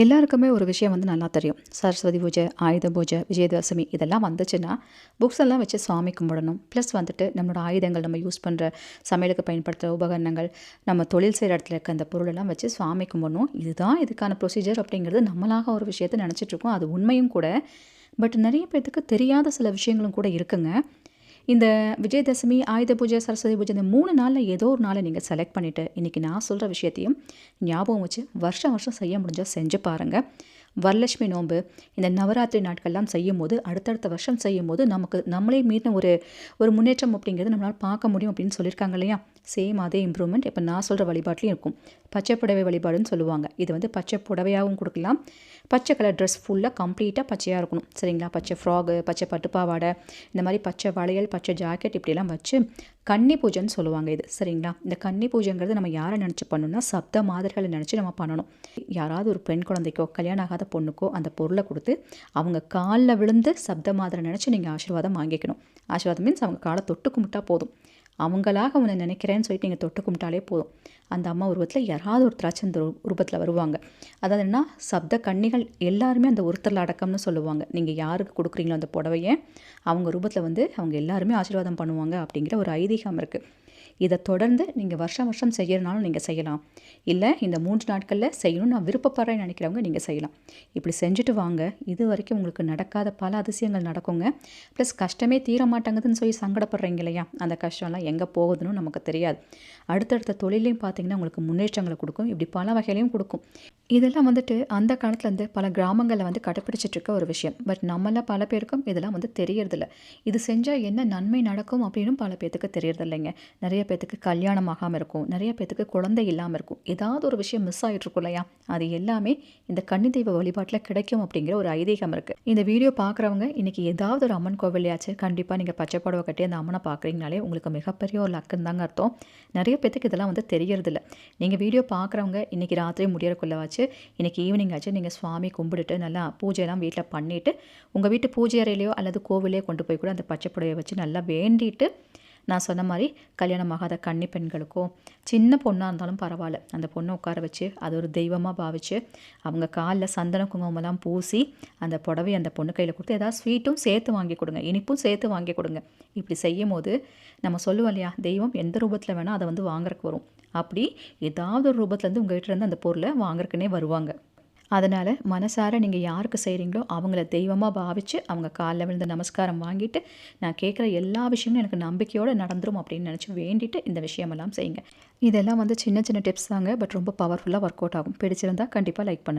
எல்லாருக்குமே ஒரு விஷயம் வந்து நல்லா தெரியும். சரஸ்வதி பூஜை, ஆயுத பூஜை, விஜயதசமி இதெல்லாம் வந்துச்சுன்னா, புக்ஸ் எல்லாம் வச்சு சாமி கும்பிடணும். ப்ளஸ் வந்துட்டு நம்மளோட ஆயுதங்கள், நம்ம யூஸ் பண்ணுற சமையலுக்கு பயன்படுத்துகிற உபகரணங்கள், நம்ம தொழில் செய்கிற இடத்துல இருக்க அந்த பொருளெல்லாம் வச்சு சாமி கும்பிடணும். இதுதான் இதுக்கான ப்ரொசீஜர் அப்படிங்கிறது நம்மளாக ஒரு விஷயத்தை நினச்சிட்ருக்கோம். அது உண்மையும் கூட. பட் நிறைய பேர்த்துக்கு தெரியாத சில விஷயங்களும் கூட இருக்குங்க. இந்த விஜயதசமி, ஆயுத பூஜை, சரஸ்வதி பூஜை இந்த 3 நாளில் ஏதோ ஒரு நாளை நீங்கள் செலக்ட் பண்ணிவிட்டு, இன்றைக்கி நான் சொல்கிற விஷயத்தையும் ஞாபகம் வச்சு வருஷம் வருஷம் செய்ய முடிஞ்சால் செஞ்சு பாருங்கள். வரலட்சுமி நோன்பு, இந்த நவராத்திரி நாட்கள்லாம் செய்யும்போது, அடுத்தடுத்த வருஷம் செய்யும்போது நமக்கு நம்மளே மீறின ஒரு ஒரு முன்னேற்றம் அப்படிங்கிறது நம்மளால் பார்க்க முடியும் அப்படின்னு சொல்லியிருக்காங்க இல்லையா? சேம் அதே இம்ப்ரூவ்மெண்ட் இப்போ நான் சொல்கிற வழிபாட்லையும் இருக்கும். பச்சை புடவை வழிபாடுன்னு சொல்லுவாங்க. இது வந்து பச்சை புடவையாகவும் கொடுக்கலாம். பச்சை கலர் ட்ரெஸ் ஃபுல்லாக கம்ப்ளீட்டாக பச்சையாக இருக்கணும், சரிங்களா? பச்சை ஃப்ராகு, பச்சை பட்டுப்பாவாடை, இந்த மாதிரி பச்சை வளையல், பச்சை ஜாக்கெட் இப்படிலாம் வச்சு கன்னி பூஜைன்னு சொல்லுவாங்க இது, சரிங்களா? இந்த கன்னி பூஜைங்கிறது நம்ம யாரை நினச்சி பண்ணணும்னா சப்த மாதர்களை நினச்சி நம்ம பண்ணணும். யாராவது ஒரு பெண் குழந்தைக்கோ கல்யாணம் ஆகாத பொண்ணுக்கோ அந்த பொருளை கொடுத்து அவங்க காலில் விழுந்து சப்த மாதரை நினச்சி நீங்கள் ஆசீர்வாதம் வாங்கிக்கணும். ஆசீர்வாதம் மீன்ஸ் அவங்க காலை தொட்டு கும்பிட்டா போதும். அவங்களாக உன்னை நினைக்கிறேன்னு சொல்லிட்டு நீங்கள் தொட்டு கும்பிட்டாலே போதும். அந்த அம்மா உருவத்தில் யாராவது ஒருத்தராச்சும் அந்த உருவத்தில் வருவாங்க. அதாவது என்ன, சப்த கன்னிகள் எல்லாருமே அந்த ஒருத்தரில் அடக்கம்னு சொல்லுவாங்க. நீங்கள் யாருக்கு கொடுக்குறீங்களோ அந்த புடவையை அவங்க ரூபத்தில் வந்து அவங்க எல்லாருமே ஆசீர்வாதம் பண்ணுவாங்க அப்படிங்கிற ஒரு ஐதீகம் இருக்குது. இதை தொடர்ந்து நீங்கள் வருஷம் வருஷம் செய்கிறனாலும் நீங்கள் செய்யலாம். இல்லை இந்த 3 நாட்களில் செய்யணும்னு நான் விருப்பப்படுறேன்னு நினைக்கிறவங்க நீங்கள் செய்யலாம். இப்படி செஞ்சுட்டு வாங்க. இது வரைக்கும் உங்களுக்கு நடக்காத பல அதிசயங்கள் நடக்குங்க. ப்ளஸ் கஷ்டமே தீர மாட்டாங்குதுன்னு சொல்லி சங்கடப்படுறீங்க இல்லையா? அந்த கஷ்டம்லாம் எங்கே போகுதுன்னு நமக்கு தெரியாது. அடுத்தடுத்த தொழிலையும் பார்த்தீங்கன்னா உங்களுக்கு முன்னேற்றங்களை கொடுக்கும். இப்படி பல வகையிலையும் கொடுக்கும். இதெல்லாம் வந்துட்டு அந்த காலத்துலேருந்து பல கிராமங்களில் வந்து கடைப்பிடிச்சிட்டு இருக்க ஒரு விஷயம். பட் நம்மள பல பேருக்கும் இதெல்லாம் வந்து தெரியறதில்ல. இது செஞ்சால் என்ன நன்மை நடக்கும் அப்படின்னு பல பேர்த்துக்கு தெரியறதில்லைங்க. நிறைய பேர்த்துக்கு கல்யாணம் ஆகாமல் இருக்கும், நிறைய பேர்த்துக்கு குழந்தை இல்லாமல் இருக்கும், ஏதாவது ஒரு விஷயம் மிஸ் ஆகிட்டு இருக்கும் இல்லையா? அது எல்லாமே இந்த கன்னி தெய்வ வழிபாட்டில் கிடைக்கும் அப்படிங்கிற ஒரு ஐதீகம் இருக்குது. இந்த வீடியோ பார்க்குறவங்க இன்றைக்கி ஏதாவது ஒரு அம்மன் கோவிலையாச்சு கண்டிப்பாக நீங்கள் பச்சை புடவை கட்டி அந்த அம்மனை பார்க்குறீங்கனாலே உங்களுக்கு மிகப்பெரிய ஒரு லக்குன்னு தாங்க அர்த்தம். நிறைய பேர்த்துக்கு இதெல்லாம் வந்து தெரியறதில்ல. நீங்கள் வீடியோ பார்க்குறவங்க இன்றைக்கி ராத்திரி முடியறக்குள்ளவாச்சு, இன்றைக்கி ஈவினிங் ஆச்சு நீங்கள் சுவாமி கும்பிட்டுட்டு நல்லா பூஜையெல்லாம் வீட்டில் பண்ணிவிட்டு உங்கள் வீட்டு பூஜை அறையிலையோ அல்லது கோவிலையோ கொண்டு போய் கூட அந்த பச்சை புடவையை வச்சு நல்லா வேண்டிட்டு, நான் சொன்ன மாதிரி கல்யாணம் ஆகாத கன்னி பெண்களுக்கோ சின்ன பொண்ணாக இருந்தாலும் பரவாயில்ல, அந்த பொண்ணை உட்கார வச்சு அது ஒரு தெய்வமாக பாவிச்சு அவங்க காலில் சந்தன குங்குமம்லாம் பூசி அந்த புடவை அந்த பொண்ணு கையில் கொடுத்து ஏதாவது ஸ்வீட்டும் சேர்த்து வாங்கி கொடுங்க, இனிப்பும் சேர்த்து வாங்கி கொடுங்க. இப்படி செய்யும் போது நம்ம சொல்லுவோம் இல்லையா, தெய்வம் எந்த ரூபத்தில் வேணால் அதை வந்து வாங்குறதுக்கு வரும். அப்படி ஏதாவது ஒரு ரூபத்துலேருந்து உங்கள் வீட்டிலேருந்து அந்த பொருளை வாங்குறதுக்குன்னே வருவாங்க. அதனால் மனசார நீங்கள் யாருக்கு செய்கிறீங்களோ அவங்கள தெய்வமாக பாவித்து அவங்க காலில் விழுந்து நமஸ்காரம் வாங்கிட்டு, நான் கேட்குற எல்லா விஷயமும் எனக்கு நம்பிக்கையோடு நடந்துரும் அப்படின்னு நினச்சி வேண்டிட்டு இந்த விஷயமெல்லாம் செய்யுங்க. இதெல்லாம் வந்து சின்ன சின்ன டிப்ஸ் தாங்க. பட் ரொம்ப பவர்ஃபுல்லாக ஒர்க் அவுட் ஆகும். பிடிச்சிருந்தால் கண்டிப்பாக லைக் பண்ணுங்கள்.